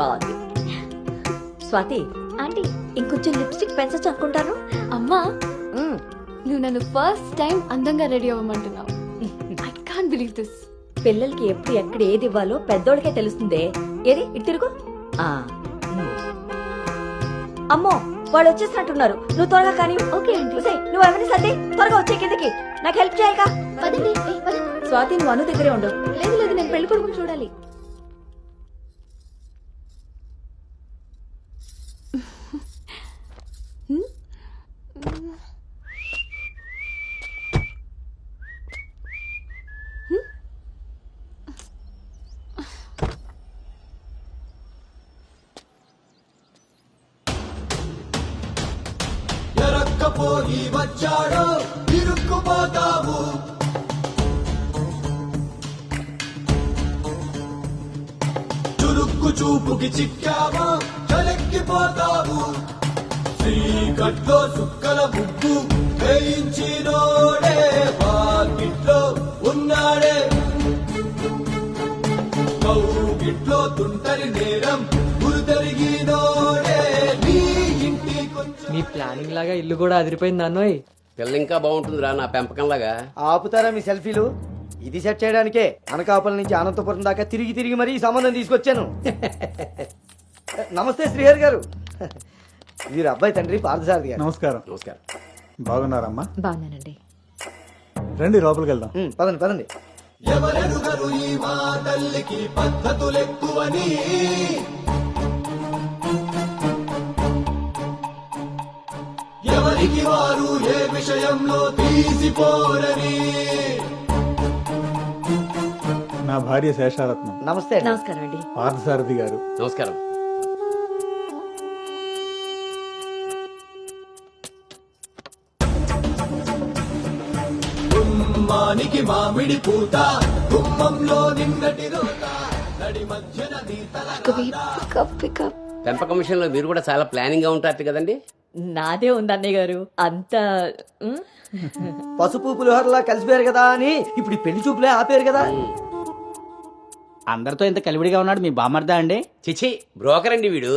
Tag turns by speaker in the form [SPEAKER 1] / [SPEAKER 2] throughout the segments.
[SPEAKER 1] బాగుంది. స్వాతి
[SPEAKER 2] ఆంటీ,
[SPEAKER 1] ఇంకొంచెం లిప్స్టిక్ పెంచచ్చు అనుకుంటాను.
[SPEAKER 2] అమ్మా నువ్వు నన్ను ఫస్ట్ టైం అందంగా రెడీ అవ్వమంటున్నావు. I can't believe this.
[SPEAKER 1] పిల్లలకి ఎప్పుడు ఎక్కడ ఏది ఇవ్వాలో పెద్దోళ్ళకే తెలుస్తుందే. ఏది ఇటు తిరుగు. ఆ, అమ్మో వాళ్ళు వచ్చేసినట్టున్నారు. నువ్వు త్వరగా కానీ.
[SPEAKER 2] Okay aunty.
[SPEAKER 1] నువ్వు ఎవరిని సర్ది త్వరగా వచ్చే కిందకి. నాకు హెల్ప్ చేయాలిగా.
[SPEAKER 2] పదండి.
[SPEAKER 1] స్వాతి నువ్వు అను దగ్గరే ఉండు.
[SPEAKER 2] లేదు లేదు, నేను పెళ్లి కొడుకుని చూడాలి.
[SPEAKER 3] ఎరక్కపోయి వచ్చాడో ఇరుక్కుపోతావు. చురుక్కు చూపుకి చిక్కావో చలెక్కిపోతావు. శ్రీకట్లో సుక్కల ముగ్గు వేయించినోడే వాకిట్లో ఉన్నాడే. కౌగిట్లో తుంటరి నేరం గురుతరిగినోడే. నీ ఇంటి
[SPEAKER 4] మీ ప్లానింగ్ లాగా ఇల్లు కూడా అదిరిపోయింది అన్నోయ్.
[SPEAKER 5] పిల్ల ఇంకా బాగుంటుందిరా నా పెంపకంలాగా.
[SPEAKER 6] ఆపుతారా మీ సెల్ఫీలు? ఇది సెట్ చేయడానికే అనకాపల్లి నుంచి అనంతపురం దాకా తిరిగి తిరిగి మరీ ఈ సంబంధం తీసుకొచ్చాను. నమస్తే శ్రీహరి గారు. వీరు అబ్బాయి తండ్రి పార్థసారథి గారు.
[SPEAKER 7] నమస్కారం.
[SPEAKER 5] నమస్కారం.
[SPEAKER 7] బాగున్నారమ్మా?
[SPEAKER 1] బాగున్నానండి.
[SPEAKER 7] రండి లోపలికి వెళ్దాం.
[SPEAKER 6] పదండి పదండి.
[SPEAKER 3] ఎవరెరుగరు ఈ మా తల్లికి పద్ధతులెక్కువని. ఎవరికి వారు ఏ విషయంలో తీసిపోరని.
[SPEAKER 7] నా భార్య శేషారత్నం,
[SPEAKER 6] నమస్తే అండి.
[SPEAKER 1] నమస్కారం అండి.
[SPEAKER 7] పార్థసారథి గారు.
[SPEAKER 5] నమస్కారం.
[SPEAKER 3] గుమ్మానికి మామిడి పూత గుమ్మంలో నిన్నటి రోత నడి మధ్యన నీ తల.
[SPEAKER 5] పెంపకం విషయంలో మీరు కూడా చాలా ప్లానింగ్ గా ఉంటారు కదండి.
[SPEAKER 1] నాదే ఉంది అన్నయ్య గారు. అంత
[SPEAKER 6] పసుపు పులిహోరలా కలిసిపోయారు కదా అని ఇప్పుడు ఈ పెళ్లి చూపులే ఆపేరు కదా.
[SPEAKER 8] అందరితో ఇంత కలివిడిగా ఉన్నాడు మీ బామర్దా అండి?
[SPEAKER 5] చిచి బ్రోకర్ అండి వీడు.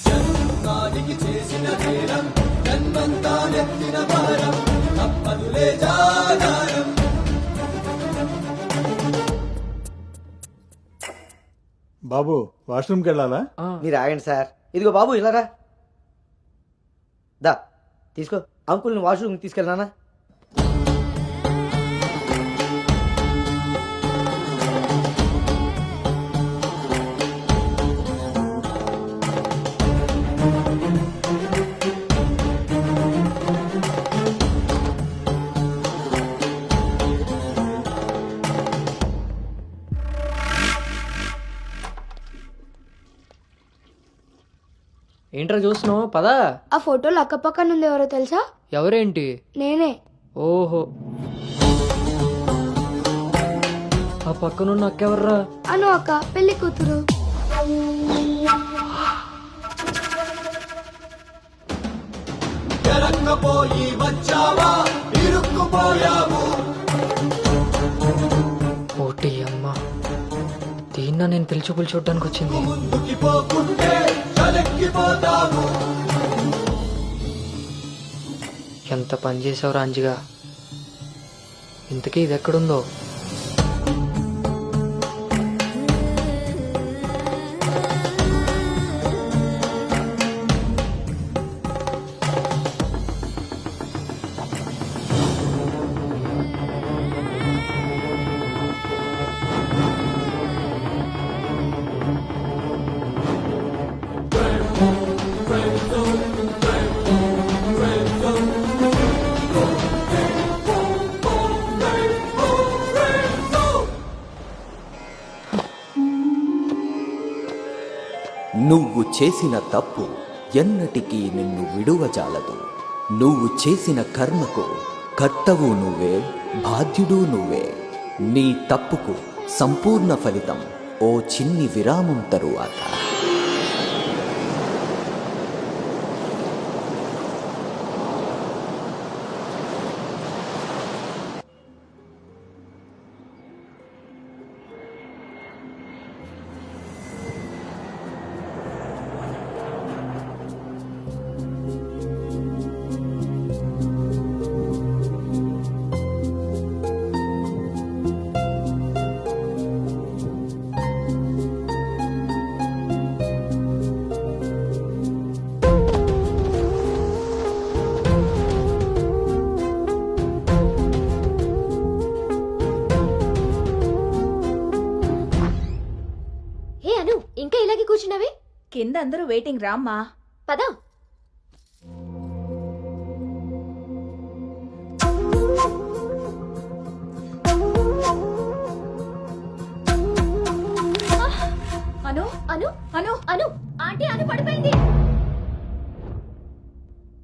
[SPEAKER 3] జన్మానికి చేసిన నేరం జన్మంతా నెత్తిన భారం తప్పదులే జాగారం.
[SPEAKER 7] బాబు వాష్రూమ్కి వెళ్ళాలా?
[SPEAKER 6] మీరు ఆగండి సార్. ఇదిగో బాబు ఇలారా. దా తీసుకో. అంకుల్ని వాష్రూమ్ తీసుకెళ్ళానా?
[SPEAKER 4] ఏంట్రా చూస్తున్నావు? పదా.
[SPEAKER 2] ఆ ఫోటోలు అక్కపక్కన ఉంది, ఎవరో తెలుసా?
[SPEAKER 4] ఎవరేంటి?
[SPEAKER 2] నేనే.
[SPEAKER 4] ఓహో, ఆ పక్కనున్న అక్కెవర్రా?
[SPEAKER 2] అను అక్క, పెళ్లి కూతురు.
[SPEAKER 3] ఎరక్కపోయి వచ్చావా ఇరుక్కుపోయావు.
[SPEAKER 4] ఓటి అమ్మా, దీన్న నేను పిలిచి చూడడానికి వచ్చింది.
[SPEAKER 3] ముందుకి పోకుంటే చలెక్కిపోతావు.
[SPEAKER 4] ఎంత పని చేసావు రాంజిగా. ఇంతకీ ఇది ఎక్కడుందో?
[SPEAKER 9] నువ్వు చేసిన తప్పు ఎన్నటికీ నిన్ను విడువజాలదు. నువ్వు చేసిన కర్మకు కర్తవు నువ్వే, బాధ్యుడు నువ్వే. నీ తప్పుకు సంపూర్ణ ఫలితం ఓ చిన్ని విరామం తరువాత.
[SPEAKER 2] కూర్చున్నావి?
[SPEAKER 1] కింద అందరూ వెయిటింగ్ రామ్మా.
[SPEAKER 2] పద.
[SPEAKER 1] అను
[SPEAKER 2] అను
[SPEAKER 1] అను
[SPEAKER 2] అను ఆంటీ అను పడిపోయింది.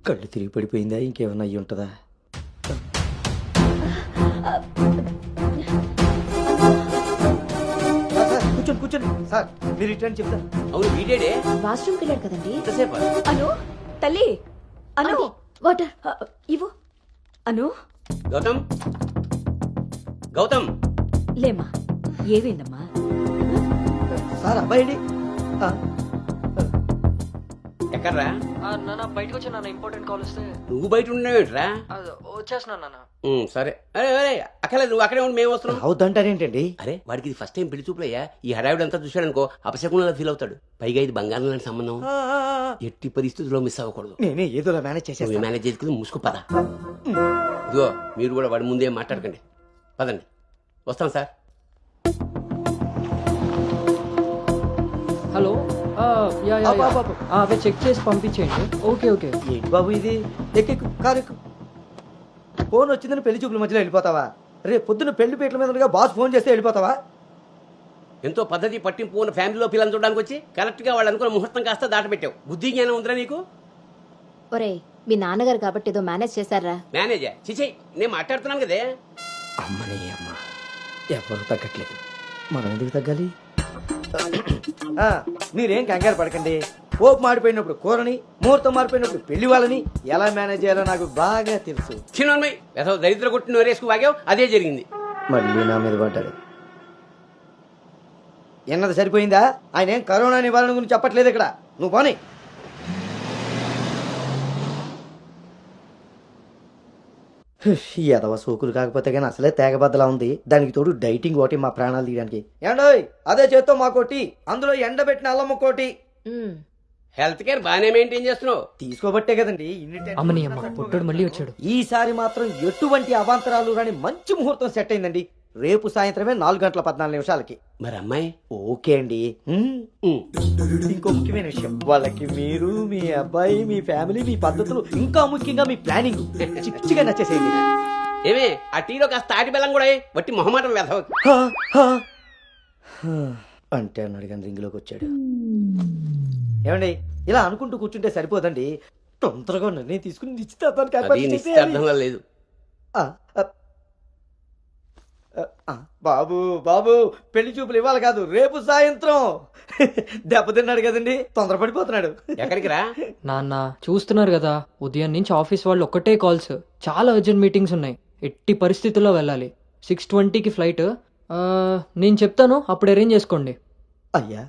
[SPEAKER 6] కళ్ళు తిరిగి పడిపోయిందా, ఇంకేమన్నా అయ్యి ఉంటుందా? కూర్చోండి కూర్చోండి సార్, మీరు రిటర్న్ చెప్తారు.
[SPEAKER 5] అవును వీడేడే
[SPEAKER 1] వాష్రూమ్కి వెళ్ళాడు కదండి.
[SPEAKER 5] ఎంతసేపు
[SPEAKER 1] అను తల్లి అను
[SPEAKER 2] వాటర్.
[SPEAKER 1] ఇవ్వు. అను
[SPEAKER 5] గౌతమ్ గౌతమ్
[SPEAKER 1] లేమ్మా, ఏమైందమ్మా?
[SPEAKER 6] సార్ అబ్బాయి
[SPEAKER 5] ఎక్కడ్రా?
[SPEAKER 4] నాన్న బయటకు వచ్చా నాన్న, ఇంపార్టెంట్ కాల్ వస్తే.
[SPEAKER 5] నువ్వు బయట ఉన్నావేంట్రా?
[SPEAKER 4] వచ్చేస్తున్నా నాన్న.
[SPEAKER 5] సరే. అరే అరే అక్కర్లేదు, నువ్వు అక్కడే ఉండి మేము వస్తున్నాం.
[SPEAKER 6] అవుతుంటారేంటండి?
[SPEAKER 5] అరే వాడికి ఇది ఫస్ట్ టైం పెళ్లి చూపులయ్యా. ఈ హడావిడి అంతా చూశాడనుకో అపశకునంలా ఫీల్ అవుతాడు. పైగా ఇది బంగారం లాంటి సంబంధం, ఎట్టి పరిస్థితుల్లో మిస్ అవ్వకూడదు.
[SPEAKER 6] నేనే ఏదోలా మేనేజ్
[SPEAKER 5] నువ్వు
[SPEAKER 6] చేసేస్తాను.
[SPEAKER 5] మేనేజ్ చేసుకుని మూసుకో పద. ఇదిగో మీరు కూడా వాడి ముందే మాట్లాడకండి, పదండి. వస్తాం సార్.
[SPEAKER 4] హలో యా యా
[SPEAKER 6] అబ్బా,
[SPEAKER 4] యా.
[SPEAKER 6] అబ్బా, అబ్బా.
[SPEAKER 4] అవి చెక్ చేసి పంపించేయండి. Okay okay.
[SPEAKER 6] ఏంటి బాబు ఇది? ఎక్కెక్కు కారు ఎక్కు. ఫోన్ వచ్చిందని పెళ్లి చూపుల మధ్యలో వెళ్ళిపోతావా? రేపు పొద్దున్న పెళ్లి పీటల మీద ఉండగా బాస్ ఫోన్ చేస్తే వెళ్ళిపోతావా?
[SPEAKER 5] ఎంతో పద్ధతి పట్టింపు ఉన్న ఫ్యామిలీలో పిల్లలు చూడడానికి వచ్చి కరెక్ట్ గా వాళ్ళు అనుకున్న ముహూర్తం కాస్త దాటపెట్టావు. బుద్ధి జ్ఞానం ఉందిరా నీకు?
[SPEAKER 2] ఒరే మీ నాన్నగారు కాబట్టి ఏదో మేనేజ్ చేశారా?
[SPEAKER 5] మేనేజర్ చిచి, నేను మాట్లాడుతున్నాను కదే.
[SPEAKER 6] అమ్మని అమ్మ, ఎవరు తగ్గట్లేదు, మనం ఎందుకు తగ్గాలి? మీరేం కంగారు పడకండి. పోపు మాడిపోయినప్పుడు కూరని, ముహూర్తం మారిపోయినప్పుడు పెళ్లి వాళ్ళని ఎలా మేనేజ్ చేయాలో నాకు బాగా తెలుసు.
[SPEAKER 5] చిన్నమ్మాయి ఏదో దరిద్ర కొట్టిన వరేసుకు వాగావు, అదే జరిగింది.
[SPEAKER 6] మళ్ళీ నా మీద పడ్డాడు. ఎన్నది సరిపోయిందా? ఆయన ఏం కరోనా నివారణ గురించి చెప్పట్లేదు ఇక్కడ. నువ్వు పోనీ. ఈ ఎదవ సోకులు కాకపోతే కానీ అసలే తేగబద్దలా ఉంది. దానికి తోడు డైటింగ్ ఒకటి మా ప్రాణాలు తీయడానికి. ఏండోయ్ అదే చేత్తో మా కోటి, అందులో ఎండబెట్టిన అల్లమ్మ కోటి.
[SPEAKER 5] హెల్త్ కేర్ బాగానే మెయింటైన్ చేస్తున్నావు.
[SPEAKER 6] తీసుకోబట్టే కదండి ఇన్ని టెన్షన్లు.
[SPEAKER 4] అమ్మని అమ్మ, పుట్టోడు మళ్ళీ వచ్చాడు.
[SPEAKER 6] ఈసారి మాత్రం ఎటువంటి అవాంతరాలు రాని మంచి ముహూర్తం సెట్ అయిందండి. రేపు సాయంత్రమే 4:14
[SPEAKER 5] మరి అమ్మాయి?
[SPEAKER 6] ఓకే అండి. ఇంకో ముఖ్యమైన విషయం, వాళ్ళకి మీరు, మీ అబ్బాయి, మీ ఫ్యామిలీ, మీ పద్ధతులు, ఇంకా ముఖ్యంగా మీ ప్లానింగ్ చిచ్చిగా నచ్చేసేయండి.
[SPEAKER 5] ఏమే ఆ టీలో కాస్త తాటి బెల్లం కూడా బట్టి మొహమాటం వెధవ.
[SPEAKER 6] హా, హా. అంటే అన్నాడు కానీ రింగ్లోకి వచ్చాడు. ఏమండి ఇలా అనుకుంటూ కూర్చుంటే సరిపోదండి. తొందరగా నిర్ణయం తీసుకుని నిశ్చితార్థానికి
[SPEAKER 5] అది
[SPEAKER 6] ఏర్పాటు చేసేయాలి.
[SPEAKER 5] నిశ్చితార్థంగా లేదు.
[SPEAKER 6] బాబు బాబు పెళ్లి చూపులు ఇవ్వాలి కాదు, రేపు సాయంత్రం. దెబ్బతిన్నాడు కదండి, తొందరపడిపోతున్నాడు.
[SPEAKER 5] ఎక్కడికి రా?
[SPEAKER 4] నాన్న చూస్తున్నారు కదా, ఉదయం నుంచి ఆఫీస్ వాళ్ళు ఒక్కటే కాల్స్, చాలా అర్జెంట్ మీటింగ్స్ ఉన్నాయి. ఎట్టి పరిస్థితుల్లో వెళ్ళాలి. 6:20కి ఫ్లైట్. నేను చెప్తాను, అప్పుడు అరేంజ్ చేసుకోండి.
[SPEAKER 6] అయ్యా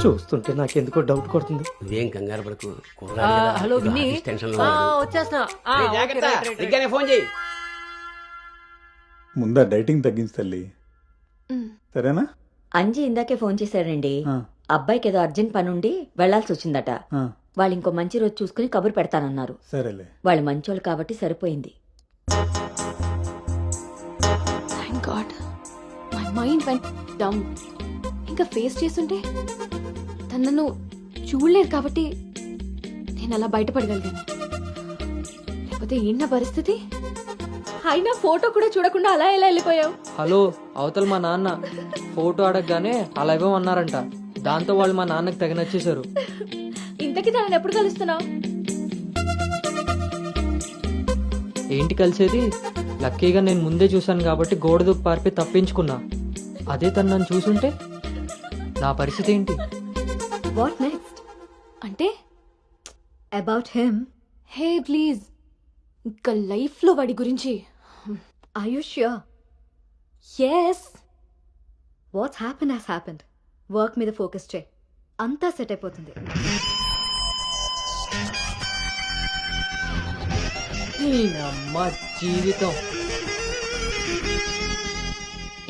[SPEAKER 6] చూస్తుంటే నాకెందుకో డౌట్ కొడుతుంది.
[SPEAKER 5] నువ్వేం కంగారు పడకు.
[SPEAKER 4] హలో విన్నీ, వచ్చేస్తున్నా.
[SPEAKER 5] ఫోన్ చేయి.
[SPEAKER 7] ముందా డైటింగ్ తగ్గించి తల్లి, సరేనా?
[SPEAKER 1] అంజి ఇందాకే ఫోన్ చేశాడండి.
[SPEAKER 7] ఆ,
[SPEAKER 1] అబ్బాయికి ఏదో అర్జెంట్ పనుండి వెళ్లాల్సి వచ్చిందట.
[SPEAKER 7] ఆ,
[SPEAKER 1] వాళ్ళు ఇంకో మంచి రోజు చూసుకుని కబురు పెడతానన్నారు.
[SPEAKER 7] సరేలే.
[SPEAKER 1] వాళ్ళు మంచోళ్ళు కాబట్టి సరిపోయింది.
[SPEAKER 2] Thank God my mind vent down. ఇంకా ఫేస్ చేస్తుంటే తను నన్ను చూడలేరు కాబట్టి నేను అలా బయటపడగలిగాను. లేకపోతే ఏంటి పరిస్థితి? అయినా ఫోటో కూడా చూడకుండా అలా ఎలా వెళ్ళిపోయావు?
[SPEAKER 4] హలో, అవతల మా నాన్న ఫోటో అడగగానే అలా ఇవ్వమన్నారంట. దాంతో వాళ్ళు మా నాన్నకి తెగ నచ్చేశారు.
[SPEAKER 2] ఇంతకీ తనని ఎప్పుడు కలుస్తున్నావు?
[SPEAKER 4] ఏంటి కలిసేది? లక్కీగా నేను ముందే చూశాను కాబట్టి గోడ దూకి పారిపోయి తప్పించుకున్నా. అదే తను నన్ను చూసుంటే నా పరిస్థితి ఏంటి?
[SPEAKER 2] What next? అంటే
[SPEAKER 1] అబౌట్ హిమ్.
[SPEAKER 2] హే ప్లీజ్, ఇంకా లైఫ్ లో వాడి గురించి.
[SPEAKER 1] Are you sure?
[SPEAKER 2] Yes.
[SPEAKER 1] What's happen has happened. Work మీద ఫోకస్ చేయి, అంతా సెట్ అయిపోతుంది.
[SPEAKER 4] అమ్మ జీవితం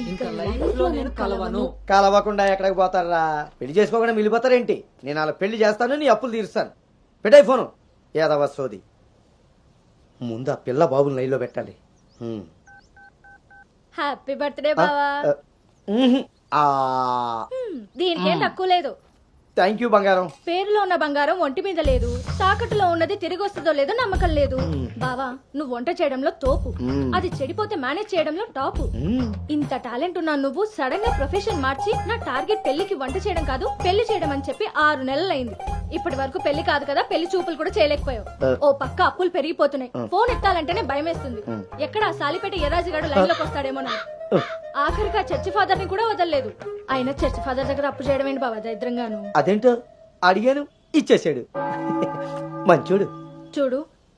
[SPEAKER 4] ఇంకా లైఫ్ లో నేను కలవను.
[SPEAKER 6] కలవకుండా ఎక్కడికి పోతారా? పెళ్లి చేసుకోకుండా మిగిలిపోతారేంటి? నేను అలా పెళ్లి చేస్తాను, నీ అప్పులు తీరుస్తాను. పెట్టాయి ఫోను. ఏదవ సోది. ముందు ఆ పిల్ల బాబుని లైన్లో పెట్టాలి.
[SPEAKER 2] హ్యాపీ బర్త్డే బావా.
[SPEAKER 6] ఆ,
[SPEAKER 2] దీనికేం తక్కువ లేదు.
[SPEAKER 6] థ్యాంక్ యూ బంగారం.
[SPEAKER 10] పేరులో ఉన్న బంగారం ఒంటి మీద లేదు, తాకట్టులో ఉన్నది తిరిగి వస్తుందో లేదో నమ్మకం లేదు. బావా నువ్వు వంట చేయడంలో తోపు, అది చెడిపోతే మేనేజ్ చేయడంలో టాపు. ఇంత టాలెంట్ ఉన్నా నువ్వు సడన్ గా ప్రొఫెషన్ మార్చి నా టార్గెట్ పెళ్లికి వంట చేయడం కాదు పెళ్లి చేయడం అని చెప్పి 6 నెలలైంది. ఇప్పటి వరకు పెళ్లి కాదు కదా పెళ్లి చూపులు కూడా చేయలేకపోయావు. ఓ పక్క అప్పులు పెరిగిపోతున్నాయి, ఫోన్ ఎత్తాలంటేనే భయం వేస్తుంది. ఎక్కడ ఆ సాలిపేట ఎరాజిగాడు లైన్ లోకి వస్తాడేమో. ఆఖరికి ఆ చర్చి ఫాదర్ ని కూడా వదలలేదు. అయినా చర్చి ఫాదర్ దగ్గర అప్పు చేయడం ఏంటి బాబా దరిద్రంగాను.
[SPEAKER 6] అదేంటో అడిగాను, ఇచ్చేసాడు. మంచోడు.
[SPEAKER 10] చూడు